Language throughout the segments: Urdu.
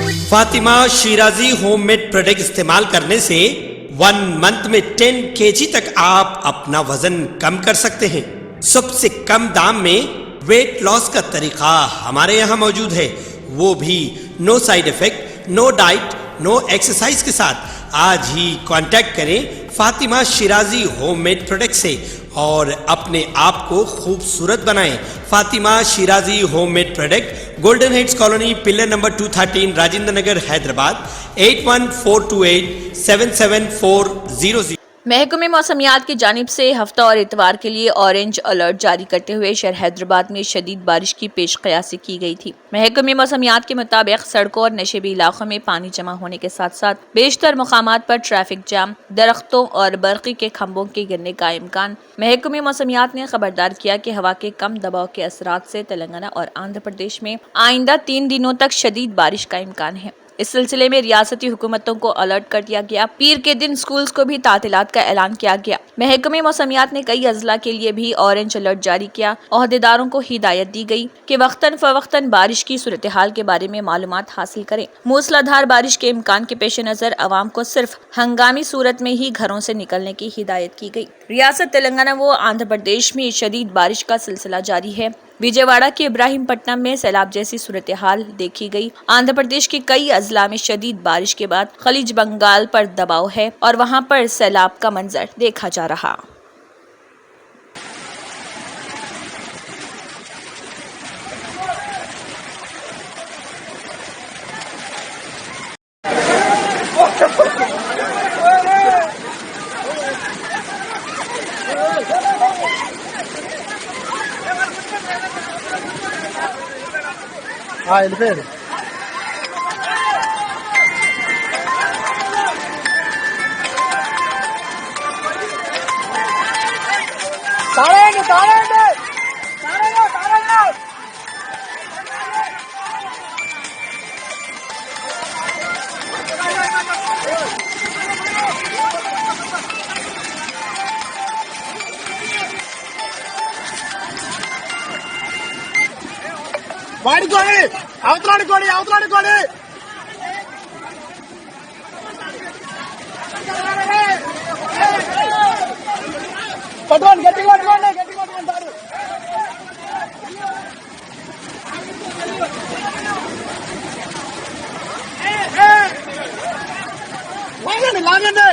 Fatima Shirazi homemade product استعمال کرنے سے 1 منتھ میں 10 kg تک آپ اپنا وزن کم کر سکتے ہیں۔ سب سے کم دام میں ویٹ لاس کا طریقہ ہمارے یہاں موجود ہے، وہ بھی no side effect, no diet, no exercise کے ساتھ۔ آج ہی کانٹیکٹ کریں Fatima Shirazi homemade product سے اور اپنے آپ کو خوبصورت بنائیں۔ Fatima Shirazi homemade product, Golden Heights colony, pillar number 213، Rajendra Nagar, Hyderabad, 8142877400۔ محکمہ موسمیات کی جانب سے ہفتہ اور اتوار کے لیے اورنج الرٹ جاری کرتے ہوئے شہر حیدرآباد میں شدید بارش کی پیش قیاسی کی گئی تھی۔ محکمہ موسمیات کے مطابق سڑکوں اور نشیبی علاقوں میں پانی جمع ہونے کے ساتھ ساتھ بیشتر مقامات پر ٹریفک جام، درختوں اور برقی کے کھمبوں کے گرنے کا امکان۔ محکمہ موسمیات نے خبردار کیا کہ ہوا کے کم دباؤ کے اثرات سے تلنگانہ اور آندھرا پردیش میں آئندہ 3 دنوں تک شدید بارش کا امکان ہے۔ اس سلسلے میں ریاستی حکومتوں کو الرٹ کر دیا گیا۔ پیر کے دن سکولز کو بھی تعطیلات کا اعلان کیا گیا۔ محکمہ موسمیات نے کئی اضلاع کے لیے بھی اورنج الرٹ جاری کیا۔ عہدیداروں کو ہدایت دی گئی کہ وقتاً فوقتاً بارش کی صورتحال کے بارے میں معلومات حاصل کریں۔ موسلا دھار بارش کے امکان کے پیش نظر عوام کو صرف ہنگامی صورت میں ہی گھروں سے نکلنے کی ہدایت کی گئی۔ ریاست تلنگانہ و آندھرا پردیش میں شدید بارش کا سلسلہ جاری ہے۔ وجے واڑہ کے ابراہیم پٹنم میں سیلاب جیسی صورتحال دیکھی گئی۔ آندھرا پردیش کے کئی اضلاع میں شدید بارش کے بعد خلیج بنگال پر دباؤ ہے اور وہاں پر سیلاب کا منظر دیکھا جا رہا۔ వాడుకోండి, అవతలాడుకోండి, అవతలాడుకోండి. పట్టుకోండి, గట్టిగా పట్టుకోండి, గట్టిగా పట్టుకుంటారు. లాగండి, లాగండి.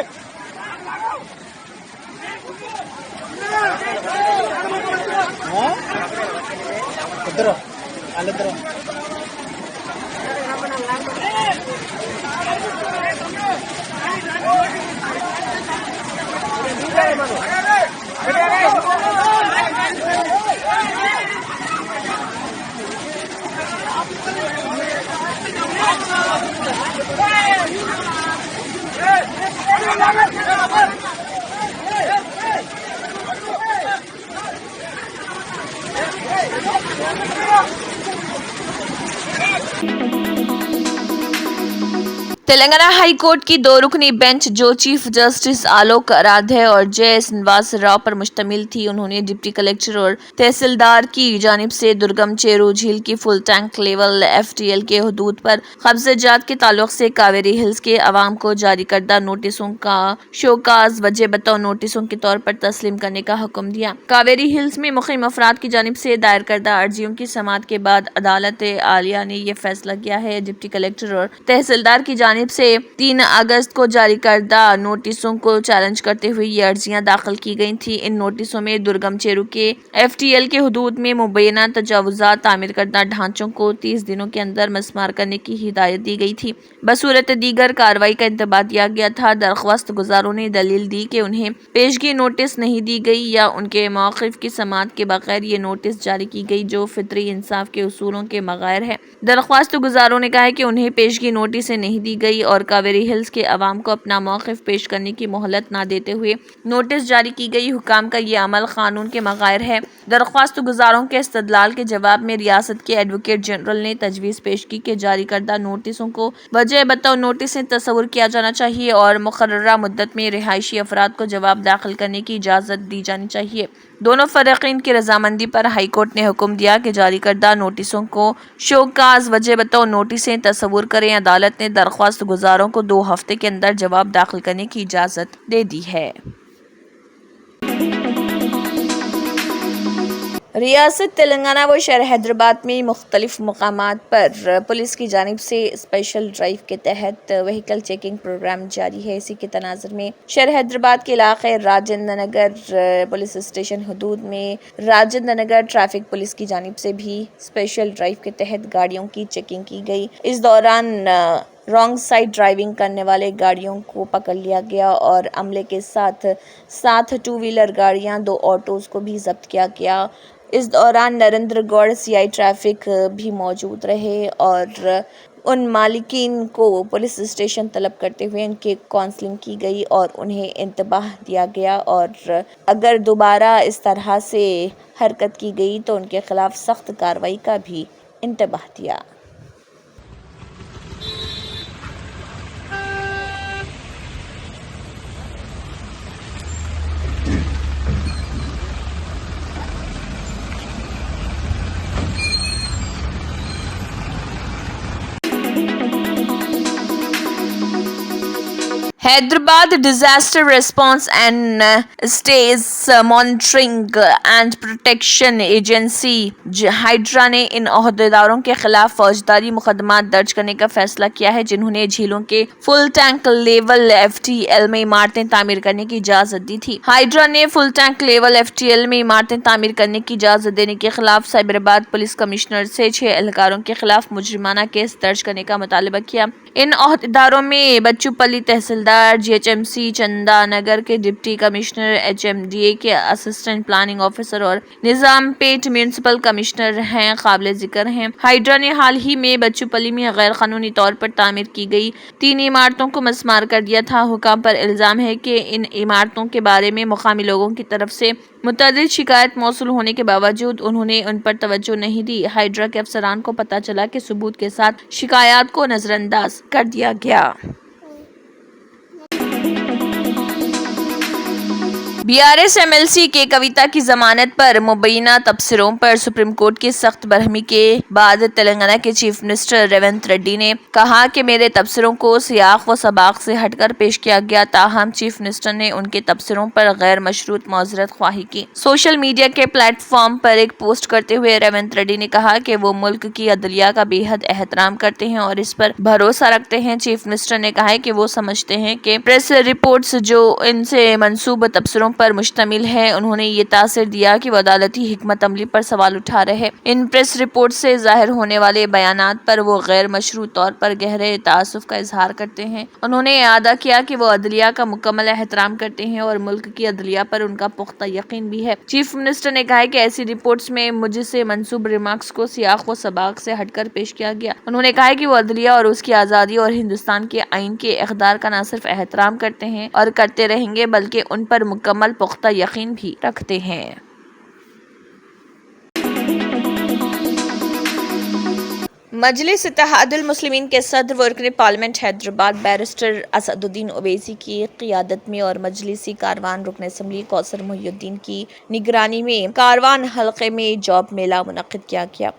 ఇద్దరు వాళ్ళిద్దరు تلنگانہ ہائی کورٹ کی 2 رکنی بینچ جو چیف جسٹس آلوک آرادھے اور جے سنواس راؤ پر مشتمل تھی، انہوں نے ڈپٹی کلکٹر اور تحصیلدار کی جانب سے درگم چیرو جھیل کی فل ٹینک لیول FTL کے حدود پر قبضہ جات کے تعلق سے کاویری ہلز کے عوام کو جاری کردہ نوٹسوں کا شوکاز وجہ بطور نوٹسوں کے طور پر تسلیم کرنے کا حکم دیا۔ کاویری ہلز میں مقیم افراد کی جانب سے دائر کردہ عرضیوں کی سماعت کے بعد عدالت عالیہ نے یہ فیصلہ کیا ہے۔ ڈپٹی کلکٹر اور تحصیلدار کی جانب سے 3 اگست کو جاری کردہ نوٹسوں کو چیلنج کرتے ہوئے یہ عرضیاں داخل کی گئی تھیں۔ ان نوٹسوں میں درگم چیرو کے FTL کے حدود میں مبینہ تجاوزات، تعمیر کردہ ڈھانچوں کو 30 دنوں کے اندر مسمار کرنے کی ہدایت دی گئی تھی۔ بصورت دیگر کارروائی کا انتباہ دیا گیا تھا۔ درخواست گزاروں نے دلیل دی کہ انہیں پیشگی نوٹس نہیں دی گئی یا ان کے موقف کی سماعت کے بغیر یہ نوٹس جاری کی گئی، جو فطری انصاف کے اصولوں کے بغیر ہے۔ درخواست گزاروں نے کہا کہ انہیں پیشگی نوٹسیں نہیں دی گئی اور کاویری ہلز کے عوام کو اپنا موقف پیش کرنے کی مہلت نہ دیتے ہوئے نوٹس جاری کی گئی۔ حکام کا یہ عمل قانون کے بغیر ہے۔ درخواست گزاروں کے استدلال کے جواب میں ریاست کے ایڈوکیٹ جنرل نے تجویز پیش کی کہ جاری کردہ نوٹسوں کو وجہ بطور نوٹسیں تصور کیا جانا چاہیے اور مقررہ مدت میں رہائشی افراد کو جواب داخل کرنے کی اجازت دی جانی چاہیے۔ دونوں فریقین کی رضامندی پر ہائی کورٹ نے حکم دیا کہ جاری کردہ نوٹسوں کو شوکاز وجہ بطور نوٹسیں تصور کریں۔ عدالت نے درخواست گزاروں کو 2 ہفتے کے اندر جواب داخل کرنے کی اجازت دے دی ہے۔ ریاست تلنگانہ و شہر حیدرآباد میں مختلف مقامات پر پولیس کی جانب سے اسپیشل ڈرائیو کے تحت وہیکل چیکنگ پروگرام جاری ہے۔ اسی کے تناظر میں شہر حیدرآباد کے علاقے راجندر نگر پولیس اسٹیشن حدود میں راجندر نگر ٹریفک پولیس کی جانب سے بھی اسپیشل ڈرائیو کے تحت گاڑیوں کی چیکنگ کی گئی۔ اس دوران رانگ سائیڈ ڈرائیونگ کرنے والے گاڑیوں کو پکڑ لیا گیا اور عملے کے ساتھ 7 2 ویلر گاڑیاں 2 آٹوز کو بھی ضبط کیا گیا۔ اس دوران نریندر گوڑ CI ٹریفک بھی موجود رہے اور ان مالکین کو پولیس اسٹیشن طلب کرتے ہوئے ان کی کاؤنسلنگ کی گئی اور انہیں انتباہ دیا گیا اور اگر دوبارہ اس طرح سے حرکت کی گئی تو ان کے خلاف سخت کارروائی کا بھی انتباہ دیا۔ Hyderabad disaster response and assets monitoring and protection agency HYDRAA نے ان عہدیداروں کے خلاف فوجداری مقدمات درج کرنے کا فیصلہ کیا ہے جنہوں نے جھیلوں کے فل ٹینک لیول FTL میں عمارتیں تعمیر کرنے کی اجازت دی تھی۔ ہائیڈرا نے فل ٹینک لیول FTL میں عمارتیں تعمیر کرنے کی اجازت دینے کے خلاف سائبرآباد پولیس کمشنر سے 6 اہلکاروں کے خلاف مجرمانہ کیس درج کرنے کا مطالبہ کیا۔ ان عہدیداروں میں بچو پلی تحصیلدار GHMC چندا نگر کے ڈپٹی کمشنر HMDA کے اسسٹنٹ پلاننگ آفیسر اور نظام پیٹ میونسپل کمشنر ہیں۔ قابل ذکر ہیں ہائیڈرا نے حال ہی میں بچو پلی میں غیر قانونی طور پر تعمیر کی گئی 3 عمارتوں کو مسمار کر دیا تھا۔ حکام پر الزام ہے کہ ان عمارتوں کے بارے میں مقامی لوگوں کی طرف سے متعدد شکایت موصول ہونے کے باوجود انہوں نے ان پر توجہ نہیں دی۔ ہائیڈرا کے افسران کو پتہ چلا کہ ثبوت کے ساتھ شکایات کو نظر انداز کر دیا گیا۔ BRS MLC کے کویتا کی ضمانت پر مبینہ تبصروں پر سپریم کورٹ کی سخت برہمی کے بعد تلنگانہ کے چیف منسٹر ریونت ریڈی نے کہا کہ میرے تبصروں کو سیاق و سباق سے ہٹ کر پیش کیا گیا، تاہم چیف منسٹر نے ان کے تبصروں پر غیر مشروط معذرت خواہی کی۔ سوشل میڈیا کے پلیٹ فارم پر ایک پوسٹ کرتے ہوئے ریونت ریڈی نے کہا کہ وہ ملک کی عدلیہ کا بے حد احترام کرتے ہیں اور اس پر بھروسہ رکھتے ہیں۔ چیف منسٹر نے کہا کہ وہ سمجھتے ہیں کہ پریس رپورٹس جو ان سے منسوب تبصروں پر مشتمل ہے، انہوں نے یہ تاثر دیا کہ وہ عدالتی حکمت عملی پر سوال اٹھا رہے۔ ان پریس رپورٹ سے ظاہر ہونے والے بیانات پر وہ غیر مشروط طور پر گہرے تعصب کا اظہار کرتے ہیں۔ انہوں نے اعادہ کیا کہ وہ عدلیہ کا مکمل احترام کرتے ہیں اور ملک کی عدلیہ پر ان کا پختہ یقین بھی ہے۔ چیف منسٹر نے کہا کہ ایسی رپورٹس میں مجھ سے منسوب ریمارکس کو سیاق و سباق سے ہٹ کر پیش کیا گیا۔ انہوں نے کہا کہ وہ عدلیہ اور اس کی آزادی اور ہندوستان کے آئین کے اقدار کا نہ صرف احترام کرتے ہیں اور کرتے رہیں گے بلکہ ان پر مکمل پختہ یقین بھی رکھتے ہیں۔ مجلس اتحاد المسلمین کے صدر و رکن پارلیمنٹ حیدرآباد بیرسٹر اسد الدین اویسی کی قیادت میں اور مجلسی کاروان رکن اسمبلی کوثر محی الدین کی نگرانی میں کاروان حلقے میں جاب میلہ منعقد کیا گیا۔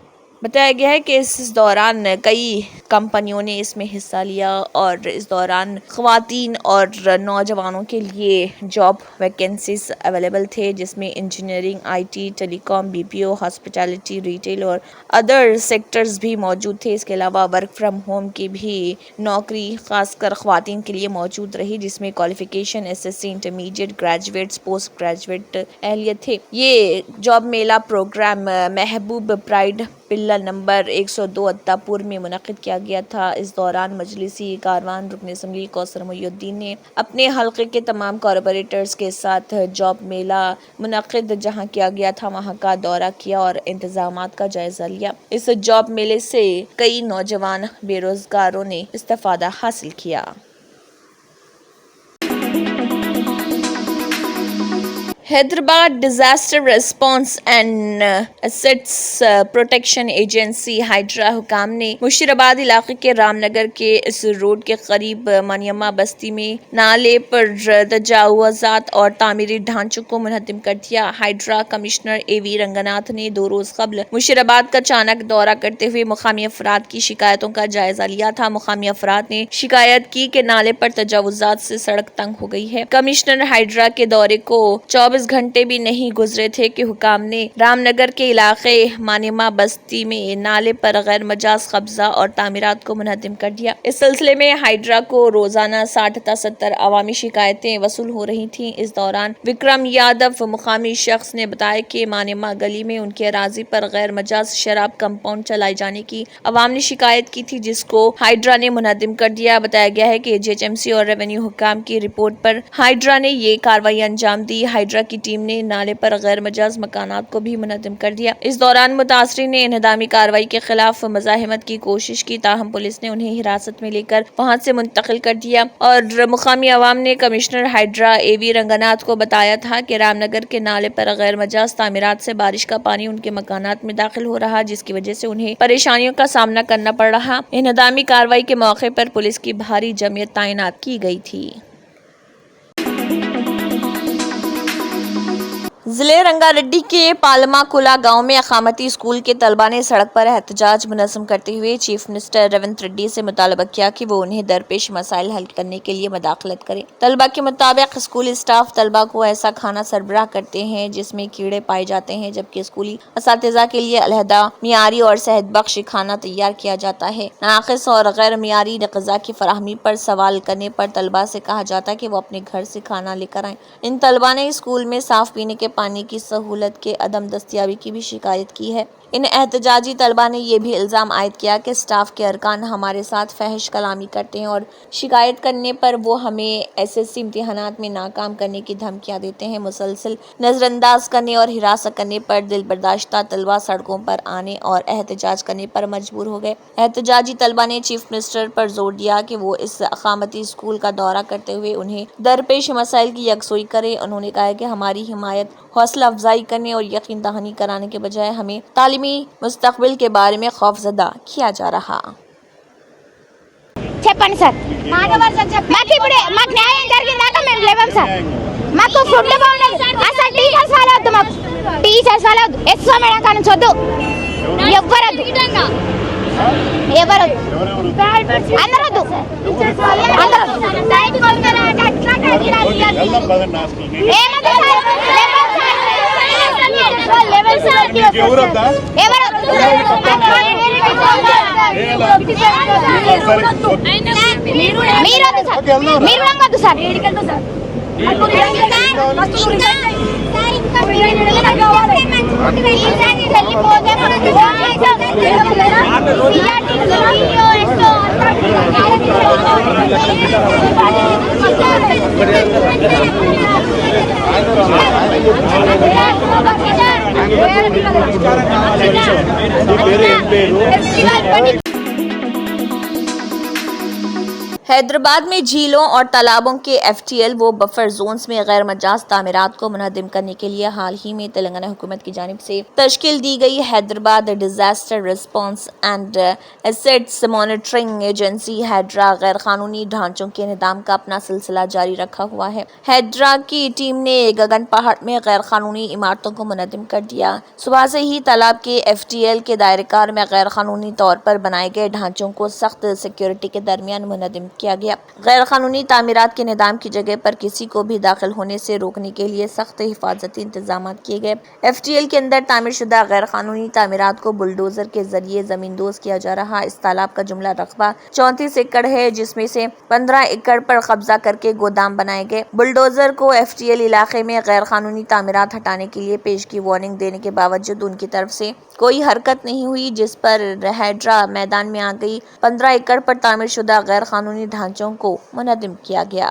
بتایا گیا ہے کہ اس دوران کئی کمپنیوں نے اس میں حصہ لیا اور اس دوران خواتین اور نوجوانوں کے لیے جاب ویکینسیز اویلیبل تھے، جس میں engineering, IT، telecom, BPO، hospitality, retail اور ادر سیکٹرز بھی موجود تھے۔ اس کے علاوہ ورک فرام ہوم کی بھی نوکری خاص کر خواتین کے لیے موجود رہی، جس میں qualification SSC، intermediate, graduates, post graduate اہلیت تھے۔ یہ جاب میلہ پروگرام محبوب پرائڈ پلر نمبر 102 عطا پور میں منعقد کیا گیا تھا۔ اس دوران مجلسی کاروان رکن اسمبلی کوثر محی الدین نے اپنے حلقے کے تمام کارپوریٹرز کے ساتھ جاب میلہ منعقد جہاں کیا گیا تھا وہاں کا دورہ کیا اور انتظامات کا جائزہ لیا۔ اس جاب میلے سے کئی نوجوان بے روزگاروں نے استفادہ حاصل کیا۔ Hyderabad disaster response and assets protection agency HYDRAA حکام نے مشیرآباد علاقے کے رام نگر کے اس روڈ کے قریب مانیما بستی میں نالے پر تجاوزات اور تعمیری ڈھانچوں کو منہدم کر دیا۔ ہائیڈرا کمشنر اے وی رنگناتھ نے 2 روز قبل مشیرآباد کا اچانک دورہ کرتے ہوئے مقامی افراد کی شکایتوں کا جائزہ لیا تھا۔ مقامی افراد نے شکایت کی کہ نالے پر تجاوزات سے سڑک تنگ ہو گئی ہے۔ کمشنر ہائیڈرا کے دورے کو 24 گھنٹے بھی نہیں گزرے تھے کہ حکام نے رام نگر کے علاقے مانیما بستی میں نالے پر غیر مجاز قبضہ اور تعمیرات کو منہدم کر دیا۔ اس سلسلے میں ہائیڈرا کو روزانہ 60 تا 70 عوامی شکایتیں وصول ہو رہی تھیں۔ اس دوران وکرم یادو مقامی شخص نے بتایا کہ مانیما گلی میں ان کے اراضی پر غیر مجاز شراب کمپاؤنڈ چلائے جانے کی عوام نے شکایت کی تھی، جس کو ہائیڈرا نے منہدم کر دیا۔ بتایا گیا ہے کہ GHMC اور ریونیو حکام کی رپورٹ پر ہائیڈرا نے یہ کارروائی انجام دی۔ ہائیڈرا کی ٹیم نے نالے پر غیر مجاز مکانات کو بھی منہدم کر دیا۔ اس دوران متاثرین نے انہدامی کارروائی کے خلاف مزاحمت کی کوشش کی، تاہم پولیس نے انہیں حراست میں لے کر وہاں سے منتقل کر دیا اور مقامی عوام نے کمشنر ہائیڈرا اے وی رنگناتھ کو بتایا تھا کہ رام نگر کے نالے پر غیر مجاز تعمیرات سے بارش کا پانی ان کے مکانات میں داخل ہو رہا، جس کی وجہ سے انہیں پریشانیوں کا سامنا کرنا پڑ رہا۔ انہدامی کارروائی کے موقع پر پولیس کی بھاری جمعیت تعینات کی گئی تھی۔ ضلع رنگا ریڈی کے پالما کلا گاؤں میں اقامتی اسکول کے طلبہ نے سڑک پر احتجاج منظم کرتے ہوئے چیف منسٹر ریونت ریڈی سے مطالبہ کیا کہ وہ انہیں درپیش مسائل حل کرنے کے لیے مداخلت کریں۔ طلبہ کے مطابق اسکولی اسٹاف طلبہ کو ایسا کھانا سربراہ کرتے ہیں جس میں کیڑے پائے جاتے ہیں، جبکہ اسکولی اساتذہ کے لیے علیحدہ معیاری اور صحت بخش کھانا تیار کیا جاتا ہے۔ ناقص اور غیر معیاری غذا کی فراہمی پر سوال کرنے پر طلبہ سے کہا جاتا ہے کہ وہ اپنے گھر سے کھانا لے کر آئیں۔ ان طلبہ نے اسکول میں صاف پینے کے پانی کی سہولت کے عدم دستیابی کی بھی شکایت کی ہے۔ ان احتجاجی طلبہ نے یہ بھی الزام عائد کیا کہ اسٹاف کے ارکان ہمارے ساتھ فحش کلامی کرتے ہیں اور شکایت کرنے پر وہ ہمیں SSC امتحانات میں ناکام کرنے کی دھمکیاں دیتے ہیں۔ مسلسل نظر انداز کرنے اور ہراساں کرنے پر دل برداشتہ طلبہ سڑکوں پر آنے اور احتجاج کرنے پر مجبور ہو گئے۔ احتجاجی طلبہ نے چیف منسٹر پر زور دیا کہ وہ اس اقامتی اسکول کا دورہ کرتے ہوئے انہیں درپیش مسائل کی یکسوئی کرے۔ انہوں نے کہا کہ ہماری حمایت حوصلہ افزائی کرنے اور یقین دہانی کرانے کے بجائے ہمیں تعلیمی مستقبل کے بارے میں خوف زدہ کیا جا رہا۔ చెప్పండి సార్ మాకు ఇప్పుడు మాకు న్యాయం జరిగిందాక మేము లేవం సార్ మాకు ఫుడ్ బాగుండదు అసలు టీచర్స్ వాళ్ళ వద్దు మాకు టీచర్స్ వాళ్ళ వద్దు ఎస్ఓ మేడం కాడ నుంచి వద్దు ఎవ్వరొద్దు అందరూ వద్దు మీరు వద్దు సార్ حیدرآباد میں جھیلوں اور تالابوں کے FTL و بفر زونز میں غیر مجاز تعمیرات کو منہدم کرنے کے لیے حال ہی میں تلنگانہ حکومت کی جانب سے تشکیل دی گئی Hyderabad disaster response and assets monitoring agency HYDRAA غیر قانونی ڈھانچوں کے انہدام کا اپنا سلسلہ جاری رکھا ہوا ہے۔ ہائیڈرا کی ٹیم نے گگن پہاڑ میں غیر قانونی عمارتوں کو منہدم کر دیا۔ صبح سے ہی تالاب کے FTL کے دائرہ کار میں غیر قانونی طور پر بنائے گئے ڈھانچوں کو سخت سیکیورٹی کے درمیان منہدم کیا گیا۔ غیر قانونی تعمیرات کے نظام کی جگہ پر کسی کو بھی داخل ہونے سے روکنے کے لیے سخت حفاظتی انتظامات کیے گئے۔ FTL کے اندر تعمیر شدہ غیر قانونی تعمیرات کو بلڈوزر کے ذریعے زمیندوز کیا جا رہا۔ اس تالاب کا جملہ رقبہ 34 ایکڑ ہے، جس میں سے 15 ایکڑ پر قبضہ کر کے گودام بنائے گئے۔ بلڈوزر کو FTL علاقے میں غیر قانونی تعمیرات ہٹانے کے لیے پیش کی وارننگ دینے کے باوجود ان کی طرف سے کوئی حرکت نہیں ہوئی، جس پر ہائیڈرا میدان میں آ گئی۔ 15 ایکڑ پر تعمیر شدہ غیر قانونی ڈھانچوں کو منہدم کیا گیا۔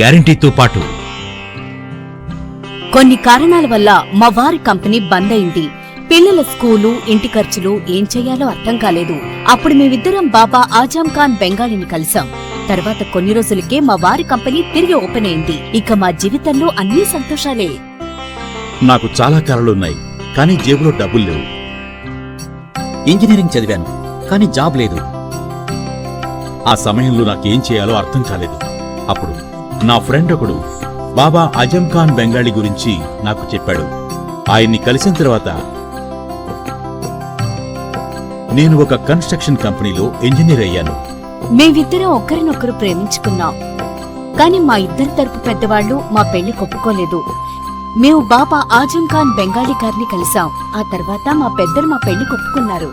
గ్యారెంటీతో పాటు కొన్ని కారణాల వల్ల మా వారి కంపెనీ బంద్ అయింది. పిల్లల స్కూలు, ఇంటి ఖర్చులు ఏం చెయ్యాలో అర్థం కాలేదు. అప్పుడు మేమిద్దరం బాబా ఆజాం ఖాన్ బెంగాలీని కలిసాం. తర్వాత కొన్ని రోజులకే మా వారి కంపెనీ తిరిగి ఓపెన్ అయింది. ఇక మా జీవితంలో అన్నీ సంతోషాలే. నాకు చాలా కలలున్నాయి, కానీ జేబులో డబ్బులు లేవు. ఇంజనీరింగ్ చదివాను, కానీ జాబ్ లేదు. ఆ సమయంలో నాకేం చేయాలో అర్థం కాలేదు. అప్పుడు నా ఫ్రెండ్ ఒకడు బాబా ఆజం ఖాన్ బెంగాలీ గురించి నాకు చెప్పాడు. ఆయన్ని కలిసిన తర్వాత నేను ఒక కన్స్ట్రక్షన్ కంపెనీలో ఇంజనీర్ అయ్యాను. మేమిద్దరం ఒకరినొకరు ప్రేమించుకున్నాం. కాని మా ఇద్దరి తరపు పెద్దవాళ్లు మా పెళ్లి ఒప్పుకోలేదు. మేము బాబా ఆజం ఖాన్ బెంగాలీ గారిని కలిసాం. ఆ తర్వాత మా పెద్దలు మా పెళ్లి ఒప్పుకున్నారు.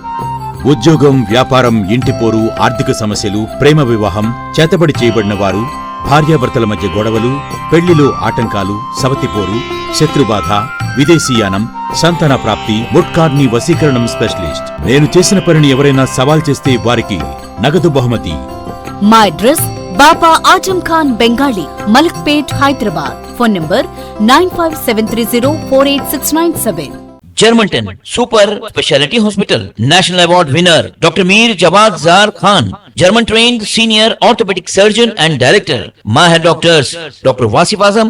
ఉద్యోగం, వ్యాపారం, ఇంటిపోరు, ఆర్థిక సమస్యలు, ప్రేమ వివాహం, చేతబడి చేయబడిన వారు, భార్యాభర్తల మధ్య గొడవలు, పెళ్లిలో ఆటంకాలు, సవతిపోరు, శత్రుబాధ, విదేశీయానం, సంతాన ప్రాప్తి, ముట్కార్ని వశీకరణం స్పెషలిస్ట్. నేను చేసిన పనిని ఎవరైనా సవాల్ చేస్తే వారికి నగదు బహుమతి. మా address Baba Azam Khan Bengali, Malakpet, Hyderabad. Phone number 9573048697. Germantown Super Speciality Hospital, National Award winner Dr. Mir Jawad Zar Khan, German trained senior orthopedic surgeon and director. Mahir doctors Dr. Wasif Azam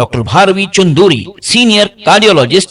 Dr. Bharvi Chunduri, senior cardiologist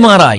MRI,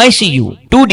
ICU, 2D